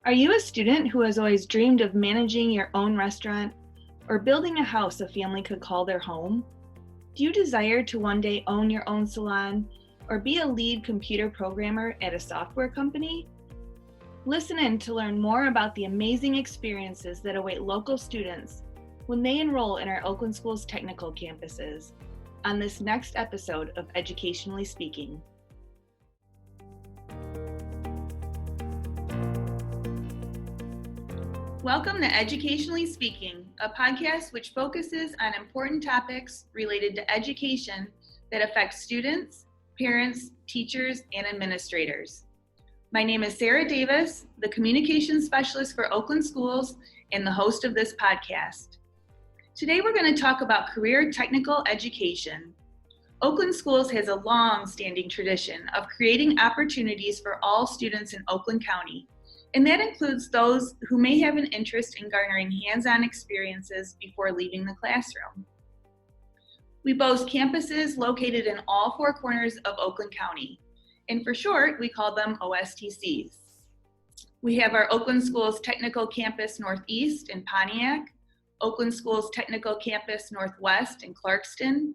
Are you a student who has always dreamed of managing your own restaurant or building a house a family could call their home? Do you desire to one day own your own salon or be a lead computer programmer at a software company? Listen in to learn more about the amazing experiences that await local students when they enroll in our Oakland Schools Technical Campuses on this next episode of Educationally Speaking. Welcome to Educationally Speaking, a podcast which focuses on important topics related to education that affect students, parents, teachers, and administrators. My name is Sarah Davis, the Communications Specialist for Oakland Schools and the host of this podcast. Today we're going to talk about career technical education. Oakland Schools has a long-standing tradition of creating opportunities for all students in Oakland County, and that includes those who may have an interest in garnering hands-on experiences before leaving the classroom. We boast campuses located in all four corners of Oakland County, and for short, we call them OSTCs. We have our Oakland Schools Technical Campus Northeast in Pontiac, Oakland Schools Technical Campus Northwest in Clarkston,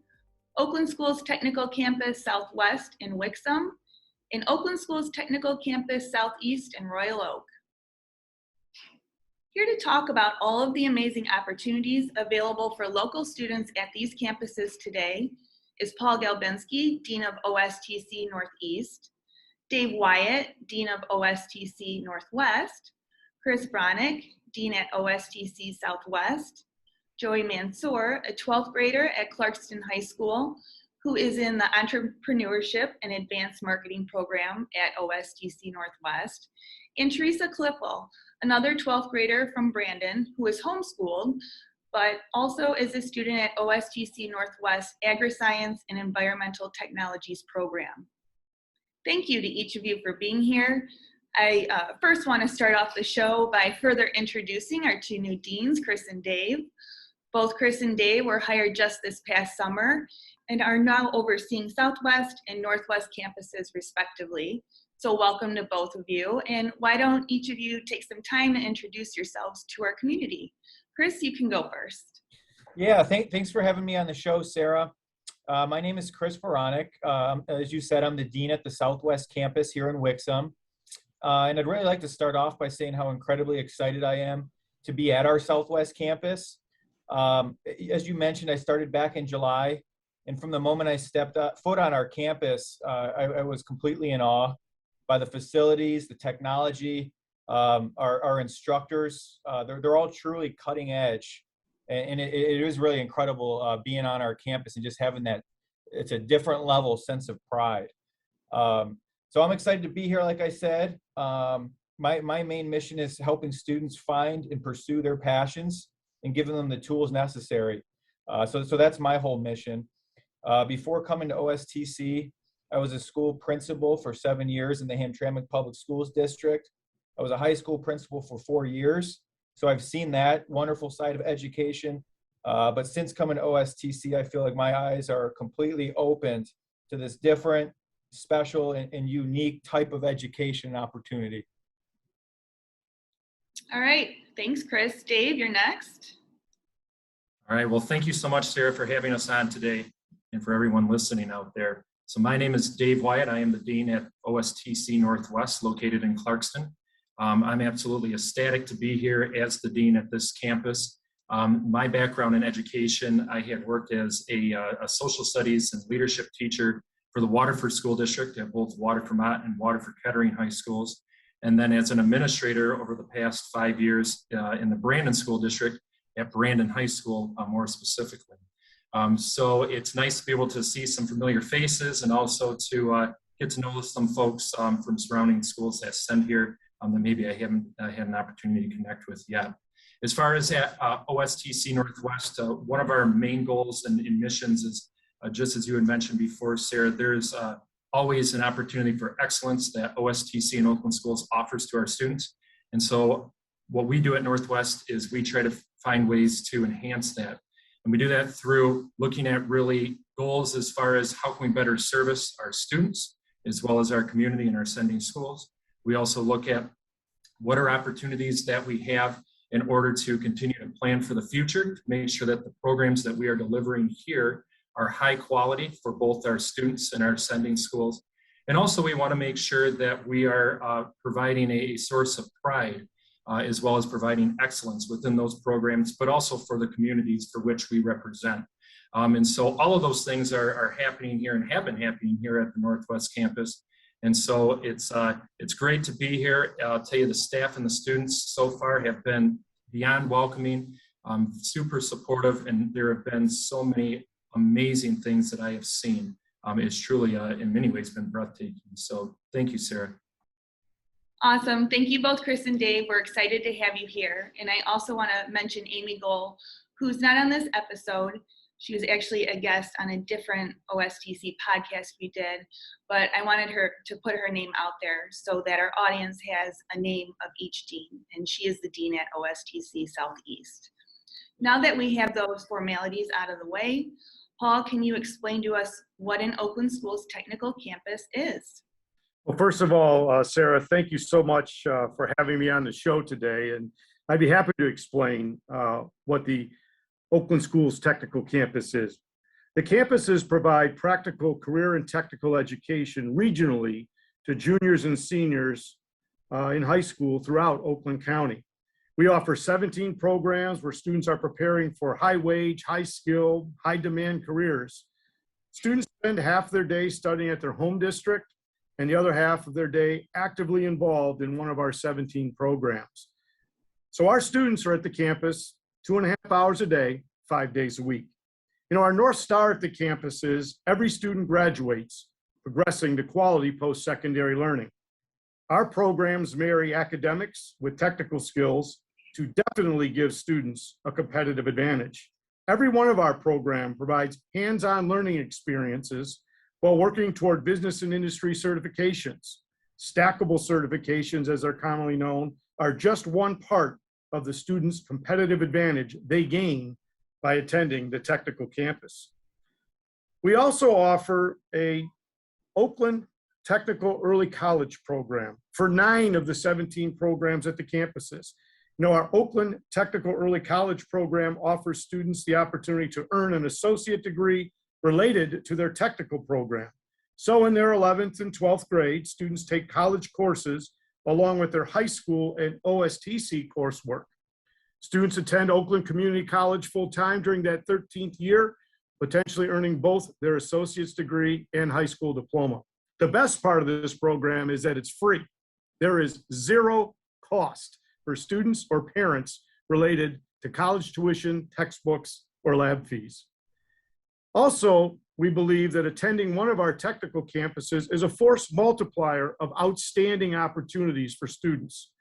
Oakland Schools Technical Campus Southwest in Wixom, and Oakland Schools Technical Campus Southeast in Royal Oak. Here to talk about all of the amazing opportunities available for local students at these campuses today is Paul Galbenski, Dean of OSTC-Northeast, Dave Wyatt, Dean of OSTC-Northwest, Chris Vraniak, Dean at OSTC-Southwest, Joey Mansour, a 12th grader at Clarkston High School, who is in the Entrepreneurship and Advanced Marketing program at OSTC-Northwest, and Theresa Kliffel, another 12th grader from Brandon, who is homeschooled, but also is a student at OSTC-Northwest Agriscience and Environmental Technologies program. Thank you to each of you for being here. I first want to start off the show by further introducing our two new deans, Chris and Dave. Both Chris and Dave were hired just this past summer and are now overseeing Southwest and Northwest campuses respectively. So welcome to both of you. And why don't each of you take some time to introduce yourselves to our community? Chris, you can go first. Yeah, thanks for having me on the show, Sarah. My name is Chris Vraniak. As you said, I'm the Dean at the Southwest campus here in Wixom. And I'd really like to start off by saying how incredibly excited I am to be at our Southwest campus. As you mentioned, I started back in July. And from the moment I stepped foot on our campus, I was completely in awe by the facilities, the technology, our instructors. They're all truly cutting edge. And it is really incredible being on our campus and just having that, it's a different level sense of pride. So I'm excited to be here, like I said. My main mission is helping students find and pursue their passions and giving them the tools necessary. So that's my whole mission. Before coming to OSTC, I was a school principal for 7 years in the Hamtramck Public Schools District. I was a high school principal for 4 years. So I've seen that wonderful side of education. But since coming to OSTC, I feel like my eyes are completely opened to this different, special, and unique type of education opportunity. All right, thanks, Chris. Dave, you're next. All right, well, thank you so much, Sarah, for having us on today and for everyone listening out there. So my name is Dave Wyatt. I am the Dean at OSTC-Northwest, located in Clarkston. I'm absolutely ecstatic to be here as the Dean at this campus. My background in education, I had worked as a social studies and leadership teacher for the Waterford School District at both Waterford and Waterford Kettering High Schools. And then as an administrator over the past 5 years in the Brandon School District at Brandon High School, more specifically. So it's nice to be able to see some familiar faces and also to get to know some folks from surrounding schools that send here that maybe I haven't had an opportunity to connect with yet. As far as at OSTC Northwest, one of our main goals and missions is, just as you had mentioned before, Sarah, there's always an opportunity for excellence that OSTC and Oakland Schools offers to our students. And so what we do at Northwest is we try to find ways to enhance that. And we do that through looking at really goals as far as how can we better service our students as well as our community and our sending schools. We also look at what are opportunities that we have in order to continue to plan for the future, to make sure that the programs that we are delivering here are high quality for both our students and our sending schools. And also we want to make sure that we are providing a source of pride as well as providing excellence within those programs, but also for the communities for which we represent. And so all of those things are happening here and have been happening here at the Northwest campus. And so it's great to be here. I'll tell you, the staff and the students so far have been beyond welcoming, super supportive, and there have been so many amazing things that I have seen. It's truly, in many ways, been breathtaking. So thank you, Sarah. Awesome. Thank you both, Chris and Dave. We're excited to have you here. And I also want to mention Amy Gohl, who's not on this episode. She was actually a guest on a different OSTC podcast we did, but I wanted her to put her name out there so that our audience has a name of each dean, and she is the dean at OSTC-Southeast. Now that we have those formalities out of the way, Paul, can you explain to us what an Oakland Schools Technical Campus is? Well, first of all, Sarah, thank you so much for having me on the show today. And I'd be happy to explain what the Oakland Schools Technical Campus is. The campuses provide practical career and technical education regionally to juniors and seniors in high school throughout Oakland County. We offer 17 programs where students are preparing for high-wage, high-skilled, high-demand careers. Students spend half their day studying at their home district and the other half of their day actively involved in one of our 17 programs. So our students are at the campus 2.5 hours a day, 5 days a week. You know, our North Star at the campus is every student graduates, progressing to quality post-secondary learning. Our programs marry academics with technical skills to definitely give students a competitive advantage. Every one of our programs provides hands-on learning experiences while working toward business and industry certifications. Stackable certifications, as they're commonly known, are just one part of the students' competitive advantage they gain by attending the technical campus. We also offer a Oakland Technical Early College program for 9 of the 17 programs at the campuses. You know, our Oakland Technical Early College program offers students the opportunity to earn an associate degree related to their technical program. So in their 11th and 12th grade, students take college courses along with their high school and OSTC coursework. Students attend Oakland Community College full-time during that 13th year, potentially earning both their associate's degree and high school diploma. The best part of this program is that it's free. There is zero cost for students or parents related to college tuition, textbooks, or lab fees. Also, we believe that attending one of our technical campuses is a force multiplier of outstanding opportunities for students.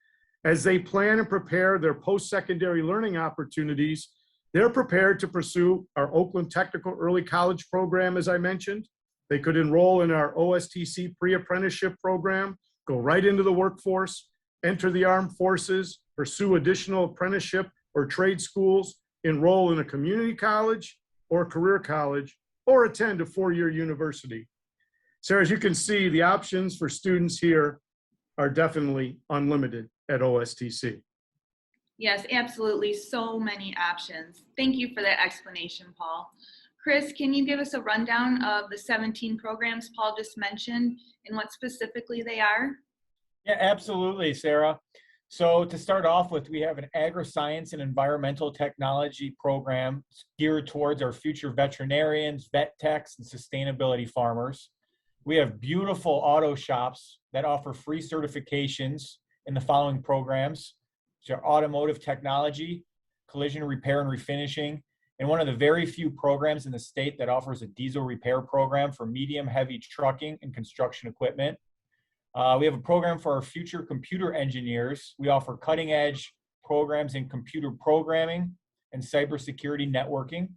As they plan and prepare their post-secondary learning opportunities, they're prepared to pursue our Oakland Technical Early College program, as I mentioned. They could enroll in our OSTC pre-apprenticeship program, go right into the workforce, enter the armed forces, pursue additional apprenticeship or trade schools, enroll in a community college or career college, or attend a 4-year university. So as you can see, the options for students here are definitely unlimited at OSTC. Yes, absolutely. So many options. Thank you for that explanation, Paul. Chris, can you give us a rundown of the 17 programs Paul just mentioned and what specifically they are? Yeah, absolutely, Sarah. So to start off with, we have an Agriscience and environmental technology program geared towards our future veterinarians, vet techs, and sustainability farmers. We have beautiful auto shops that offer free certifications in the following programs: which are automotive technology, collision repair and refinishing, and one of the very few programs in the state that offers a diesel repair program for medium heavy trucking and construction equipment. We have a program for our future computer engineers. We offer cutting edge programs in computer programming and cybersecurity networking.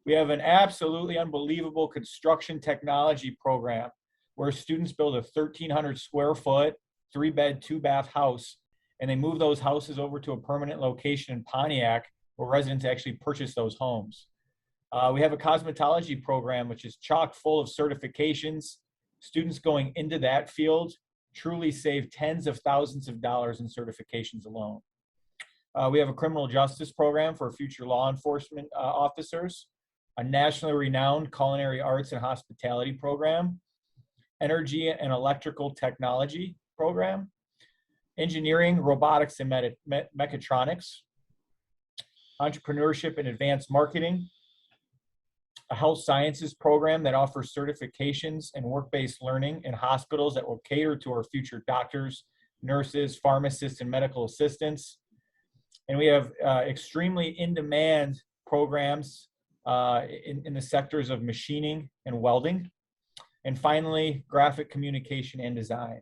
We have an absolutely unbelievable construction technology program where students build a 1,300 square foot, 3-bed, 2-bath house, and they move those houses over to a permanent location in Pontiac where residents actually purchase those homes. We have a cosmetology program, which is chock full of certifications. Students going into that field truly save tens of thousands of dollars in certifications alone. We have a criminal justice program for future law enforcement officers, a nationally renowned culinary arts and hospitality program, energy and electrical technology program, engineering, robotics, and mechatronics, entrepreneurship and advanced marketing, a health sciences program that offers certifications and work-based learning in hospitals that will cater to our future doctors, nurses, pharmacists, and medical assistants. And we have extremely in-demand programs in the sectors of machining and welding. And finally, graphic communication and design.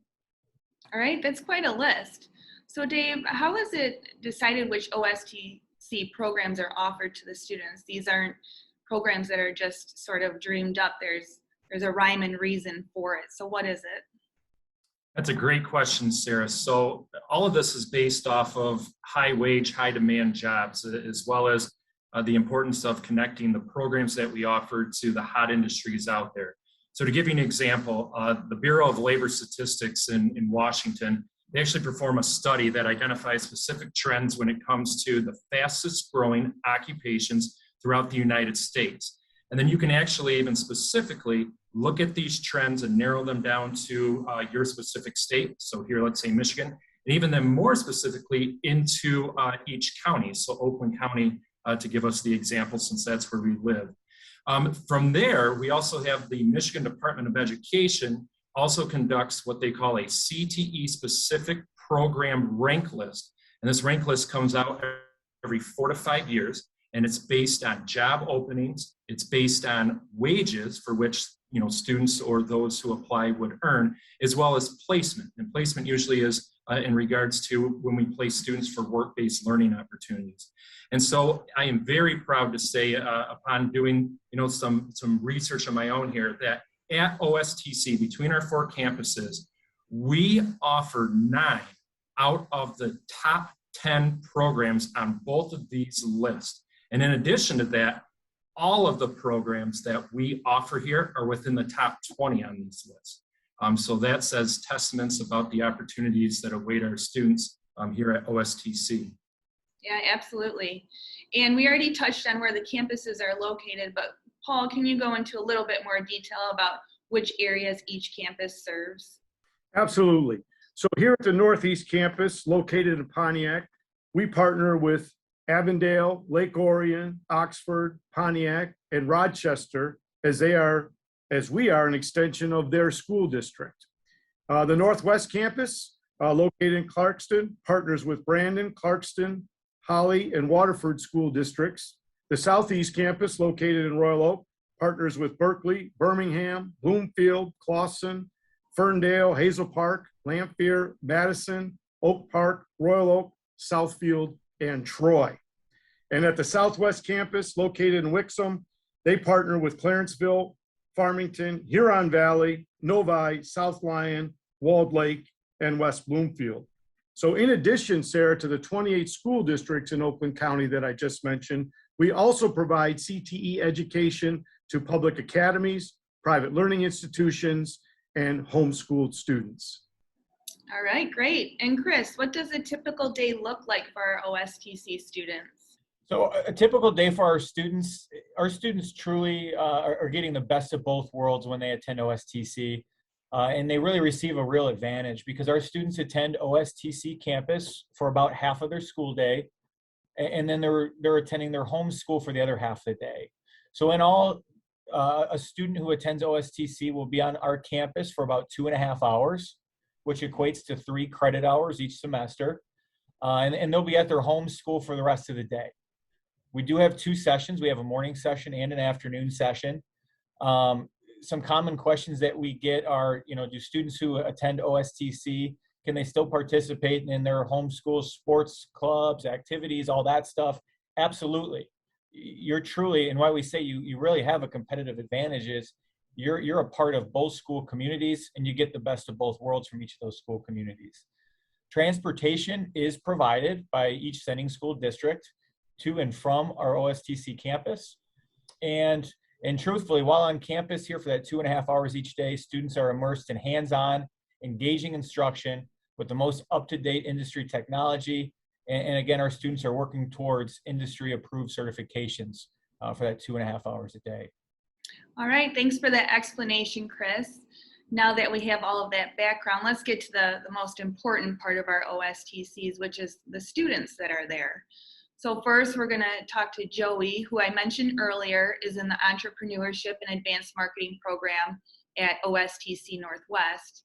All right, that's quite a list. So Dave, how is it decided which OSTC programs are offered to the students? These aren't programs that are just sort of dreamed up. There's a rhyme and reason for it. So what is it? That's a great question, Sarah. So all of this is based off of high wage, high demand jobs, as well as the importance of connecting the programs that we offer to the hot industries out there. So to give you an example, the Bureau of Labor Statistics in Washington, they actually perform a study that identifies specific trends when it comes to the fastest growing occupations throughout the United States. And then you can actually even specifically look at these trends and narrow them down to your specific state. So here, let's say Michigan, and even then more specifically into each county. So Oakland County, to give us the example, since that's where we live. From there, we also have the Michigan Department of Education also conducts what they call a CTE specific program rank list. And this rank list comes out every 4 to 5 years. And it's based on job openings. It's based on wages for which students or those who apply would earn, as well as placement. And placement usually is in regards to when we place students for work-based learning opportunities. And so I am very proud to say, upon doing some research on my own here, that at OSTC, between our 4 campuses, we offer 9 out of the top 10 programs on both of these lists. And in addition to that, all of the programs that we offer here are within the top 20 on these lists. So that says testaments about the opportunities that await our students here at OSTC. Yeah, absolutely. And we already touched on where the campuses are located, but Paul, can you go into a little bit more detail about which areas each campus serves? Absolutely. So here at the Northeast campus, located in Pontiac, we partner with Avondale, Lake Orion, Oxford, Pontiac, and Rochester, as we are an extension of their school district. The Northwest campus, located in Clarkston, partners with Brandon, Clarkston, Holly, and Waterford school districts. The Southeast campus, located in Royal Oak, partners with Berkeley, Birmingham, Bloomfield, Clawson, Ferndale, Hazel Park, Lamphere, Madison, Oak Park, Royal Oak, Southfield, and Troy. And at the Southwest campus, located in Wixom, they partner with Clarenceville, Farmington, Huron Valley, Novi, South Lyon, Walled Lake, and West Bloomfield. So in addition, Sarah, to the 28 school districts in Oakland County that I just mentioned, we also provide CTE education to public academies, private learning institutions, and homeschooled students. All right, great. And Chris, what does a typical day look like for our OSTC students? So a typical day for our students truly are getting the best of both worlds when they attend OSTC. And they really receive a real advantage because our students attend OSTC campus for about half of their school day. And then they're attending their home school for the other half of the day. So in all, a student who attends OSTC will be on our campus for about 2.5 hours, which equates to 3 credit hours each semester. And they'll be at their home school for the rest of the day. We do have 2 sessions. We have a morning session and an afternoon session. Some common questions that we get are, do students who attend OSTC, can they still participate in their homeschool sports clubs, activities, all that stuff? Absolutely. You're truly, and why we say you really have a competitive advantage is you're a part of both school communities and you get the best of both worlds from each of those school communities. Transportation is provided by each sending school district to and from our OSTC campus. And truthfully, while on campus here for that 2.5 hours each day, students are immersed in hands-on engaging instruction with the most up-to-date industry technology. And again, our students are working towards industry-approved certifications for that 2.5 hours a day. All right, thanks for that explanation, Chris. Now that we have all of that background, let's get to the most important part of our OSTCs, which is the students that are there. So first, we're going to talk to Joey, who I mentioned earlier is in the Entrepreneurship and Advanced Marketing program at OSTC-Northwest.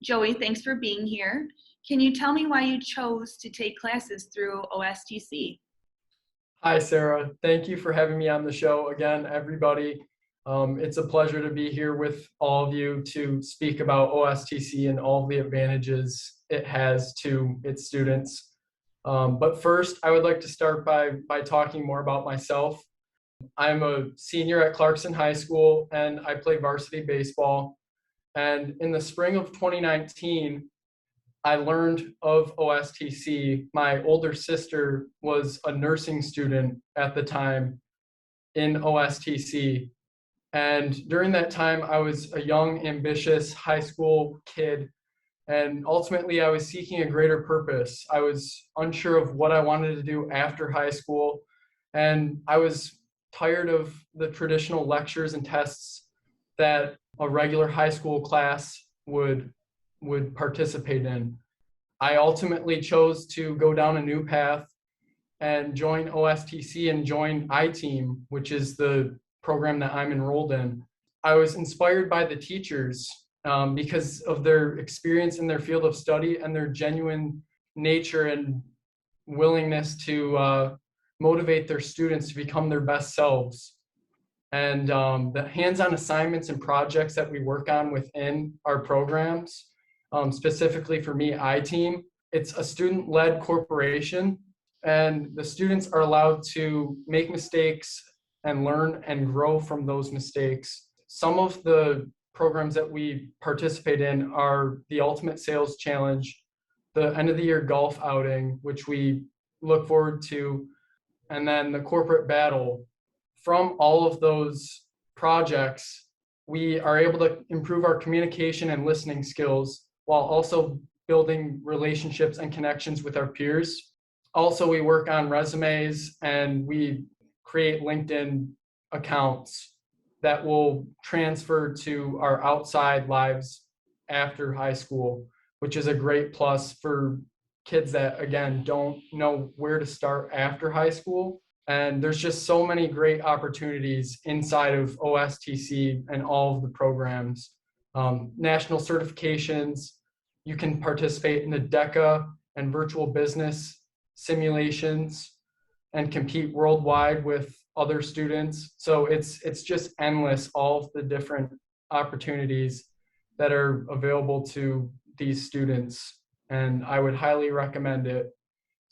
Joey, thanks for being here. Can you tell me why you chose to take classes through OSTC? Hi, Sarah. Thank you for having me on the show again, everybody. It's a pleasure to be here with all of you to speak about OSTC and all the advantages it has to its students. But first, I would like to start by talking more about myself. I'm a senior at Clarkson High School, and I play varsity baseball. And in the spring of 2019, I learned of OSTC. My older sister was a nursing student at the time in OSTC. And during that time, I was a young, ambitious high school kid. And ultimately, I was seeking a greater purpose. I was unsure of what I wanted to do after high school. And I was tired of the traditional lectures and tests that a regular high school class would participate in. I ultimately chose to go down a new path and join OSTC and join I-Team, which is the program that I'm enrolled in. I was inspired by the teachers because of their experience in their field of study and their genuine nature and willingness to motivate their students to become their best selves. And the hands-on assignments and projects that we work on within our programs, specifically for me, I-Team, it's a student-led corporation, and the students are allowed to make mistakes and learn and grow from those mistakes. Some of the programs that we participate in are the Ultimate Sales Challenge, the end of the year golf outing, which we look forward to, and then the corporate battle. From all of those projects, we are able to improve our communication and listening skills while also building relationships and connections with our peers. Also, we work on resumes and we create LinkedIn accounts that will transfer to our outside lives after high school, which is a great plus for kids that, again, don't know where to start after high school. And there's just so many great opportunities inside of OSTC and all of the programs. National certifications, you can participate in the DECA and virtual business simulations and compete worldwide with other students. So it's just endless, all of the different opportunities that are available to these students. And I would highly recommend it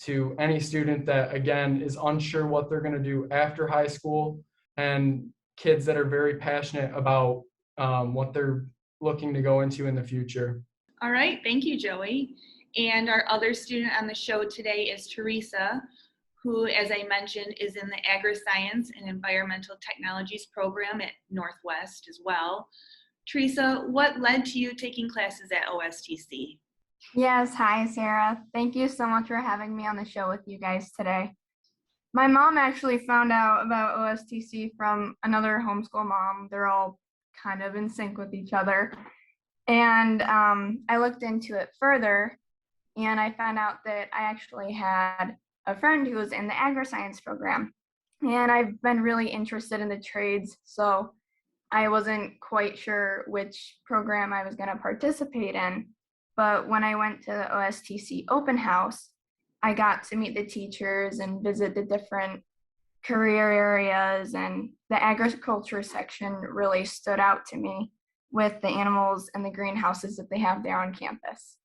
to any student that, again, is unsure what they're going to do after high school, and kids that are very passionate about what they're looking to go into in the future. All right, thank you, Joey. And our other student on the show today is Theresa, who, as I mentioned, is in the Agriscience and Environmental Technologies program at Northwest as well. Theresa, what led to you taking classes at OSTC? Yes, hi, Sarah. Thank you so much for having me on the show with you guys today. My mom actually found out about OSTC from another homeschool mom. They're all kind of in sync with each other. And I looked into it further, and I found out that I actually had a friend who was in the Agriscience program. And I've been really interested in the trades, so I wasn't quite sure which program I was going to participate in. But when I went to the OSTC open house, I got to meet the teachers and visit the different career areas, and the agriculture section really stood out to me with the animals and the greenhouses that they have there on campus.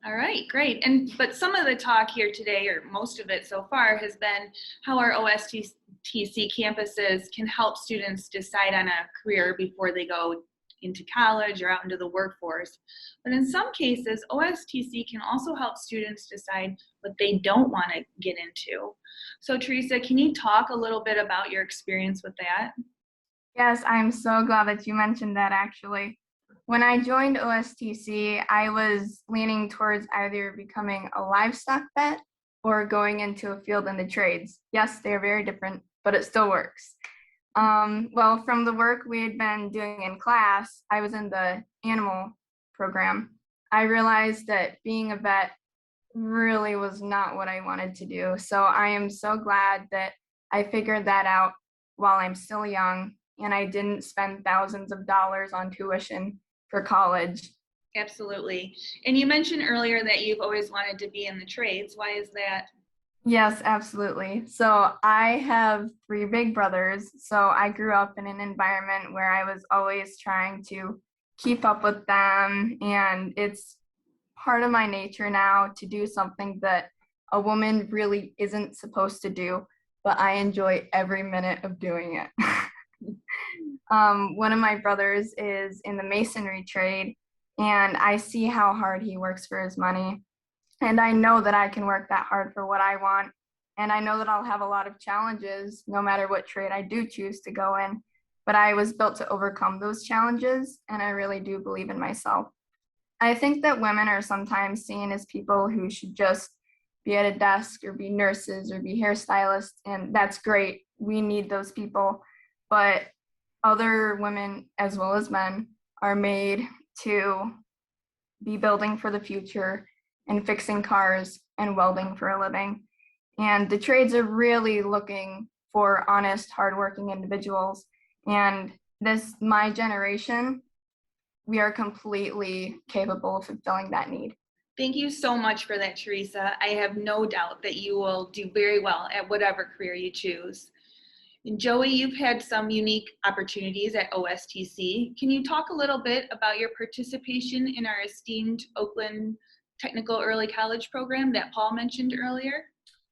All right, great. But some of the talk here today, or most of it so far, has been how our OSTC campuses can help students decide on a career before they go into college or out into the workforce. But in some cases, OSTC can also help students decide what they don't want to get into. So Theresa, can you talk a little bit about your experience with that? Yes, I'm so glad that you mentioned that, actually. When I joined OSTC, I was leaning towards either becoming a livestock vet or going into a field in the trades. Yes, they're very different, but it still works. Well, from the work we had been doing in class, I was in the animal program. I realized that being a vet really was not what I wanted to do. So I am so glad that I figured that out while I'm still young and I didn't spend thousands of dollars on tuition for college. Absolutely. And you mentioned earlier that you've always wanted to be in the trades. Why is that? Yes, absolutely. So I have 3 big brothers. So I grew up in an environment where I was always trying to keep up with them. And it's part of my nature now to do something that a woman really isn't supposed to do, but I enjoy every minute of doing it. One of my brothers is in the masonry trade, and I see how hard he works for his money. And I know that I can work that hard for what I want. And I know that I'll have a lot of challenges no matter what trade I do choose to go in. But I was built to overcome those challenges, and I really do believe in myself. I think that women are sometimes seen as people who should just be at a desk or be nurses or be hairstylists, and that's great. We need those people. But other women, as well as men, are made to be building for the future and fixing cars and welding for a living. And the trades are really looking for honest, hardworking individuals. And my generation, we are completely capable of fulfilling that need. Thank you so much for that, Theresa. I have no doubt that you will do very well at whatever career you choose. And Joey, you've had some unique opportunities at OSTC. Can you talk a little bit about your participation in our esteemed Oakland Technical Early College program that Paul mentioned earlier?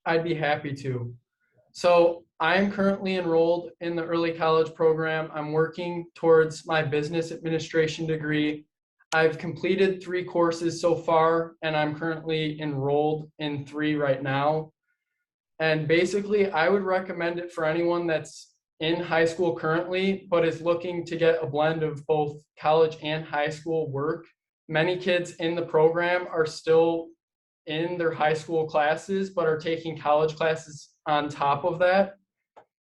I'd be happy to. So I'm currently enrolled in the early college program. I'm working towards my business administration degree. I've completed 3 courses so far, and I'm currently enrolled in 3 right now. And basically, I would recommend it for anyone that's in high school currently, but is looking to get a blend of both college and high school work. Many kids in the program are still in their high school classes, but are taking college classes on top of that.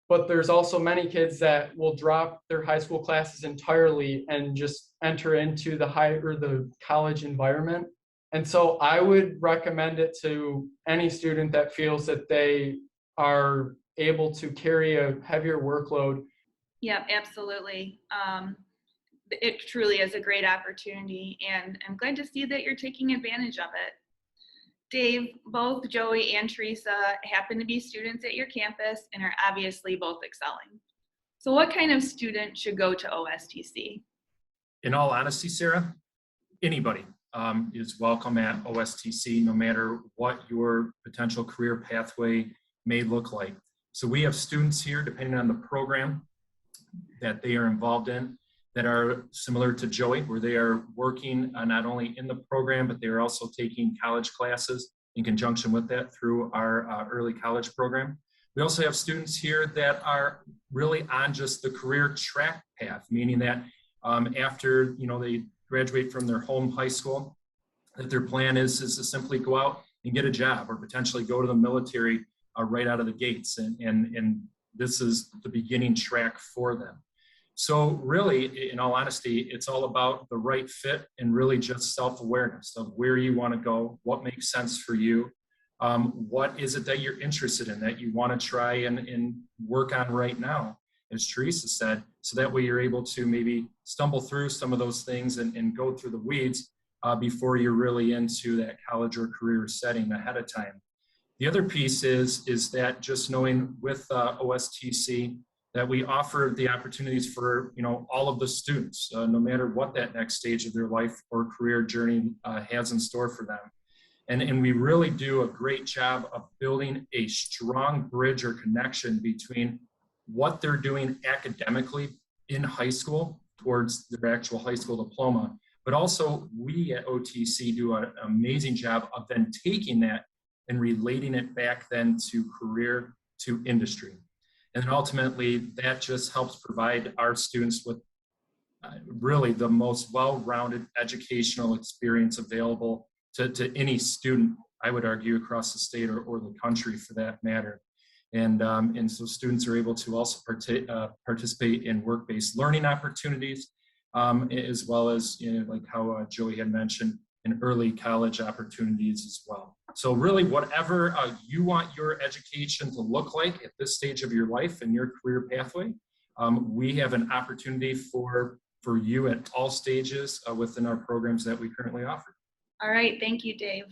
But there's also many kids that will drop their high school classes entirely and just enter into the college environment. And so I would recommend it to any student that feels that they are able to carry a heavier workload. Yeah, absolutely. It truly is a great opportunity, and I'm glad to see that you're taking advantage of it. Dave, both Joey and Theresa happen to be students at your campus and are obviously both excelling. So what kind of student should go to OSTC? In all honesty, Sarah, anybody is welcome at OSTC, no matter what your potential career pathway may look like. So we have students here, depending on the program that they are involved in, that are similar to Joey, where they are working not only in the program, but they are also taking college classes in conjunction with that through our early college program. We also have students here that are really on just the career track path, meaning that after they graduate from their home high school, that their plan is to simply go out and get a job or potentially go to the military right out of the gates. And this is the beginning track for them. So really, in all honesty, it's all about the right fit and really just self-awareness of where you want to go, what makes sense for you, what is it that you're interested in, that you want to try and work on right now, as Theresa said, so that way you're able to maybe stumble through some of those things and go through the weeds before you're really into that college or career setting ahead of time. The other piece is that just knowing with OSTC that we offer the opportunities for all of the students, no matter what that next stage of their life or career journey has in store for them. And we really do a great job of building a strong bridge or connection between what they're doing academically in high school towards their actual high school diploma, but also we at OTC do an amazing job of then taking that and relating it back then to career, to industry. And ultimately, that just helps provide our students with really the most well-rounded educational experience available to any student, I would argue, across the state or the country for that matter. And so students are able to also participate in work-based learning opportunities, as well as, like how Joey had mentioned, in early college opportunities as well. So really, whatever you want your education to look like at this stage of your life and your career pathway, we have an opportunity for you at all stages within our programs that we currently offer. All right, thank you, Dave.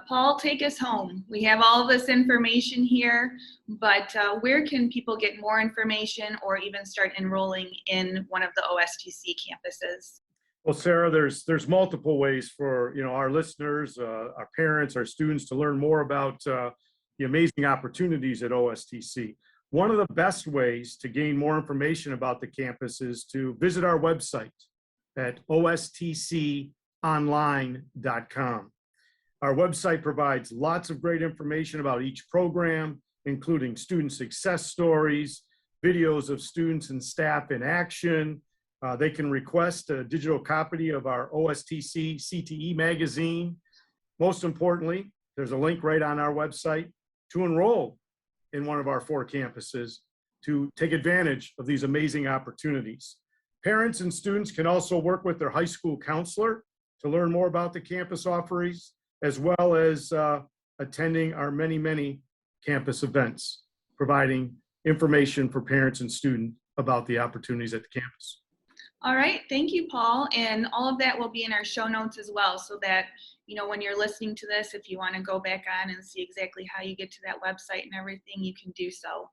Paul, take us home. We have all of this information here, but where can people get more information or even start enrolling in one of the OSTC campuses? Well, Sarah, there's multiple ways for our listeners, our parents, our students to learn more about the amazing opportunities at OSTC. One of the best ways to gain more information about the campus is to visit our website at OSTC-online.com. Our website provides lots of great information about each program, including student success stories, videos of students and staff in action. They can request a digital copy of our OSTC CTE magazine. Most importantly, there's a link right on our website to enroll in one of our 4 campuses to take advantage of these amazing opportunities. Parents and students can also work with their high school counselor to learn more about the campus offerings, as well as attending our many campus events, providing information for parents and students about the opportunities at the campus. All right, thank you, Paul. And all of that will be in our show notes as well, so that, when you're listening to this, if you want to go back on and see exactly how you get to that website and everything, you can do so.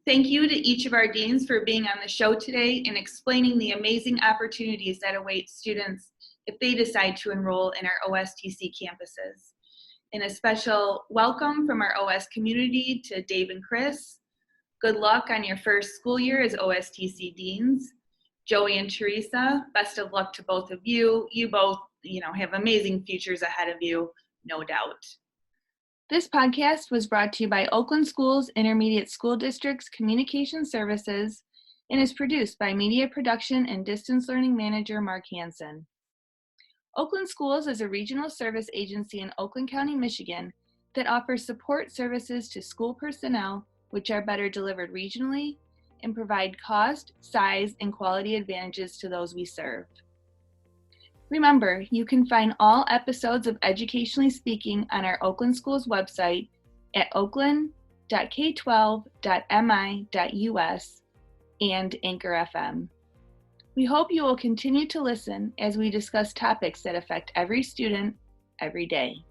Thank you to each of our deans for being on the show today and explaining the amazing opportunities that await students if they decide to enroll in our OSTC campuses. And a special welcome from our OS community to Dave and Chris. Good luck on your first school year as OSTC deans. Joey and Theresa, best of luck to both of you. You both, have amazing futures ahead of you, no doubt. This podcast was brought to you by Oakland Schools Intermediate School District's Communication Services and is produced by Media Production and Distance Learning Manager Mark Hansen. Oakland Schools is a regional service agency in Oakland County, Michigan that offers support services to school personnel which are better delivered regionally and provide cost, size, and quality advantages to those we serve. Remember, you can find all episodes of Educationally Speaking on our Oakland Schools website at oakland.k12.mi.us and Anchor FM. We hope you will continue to listen as we discuss topics that affect every student every day.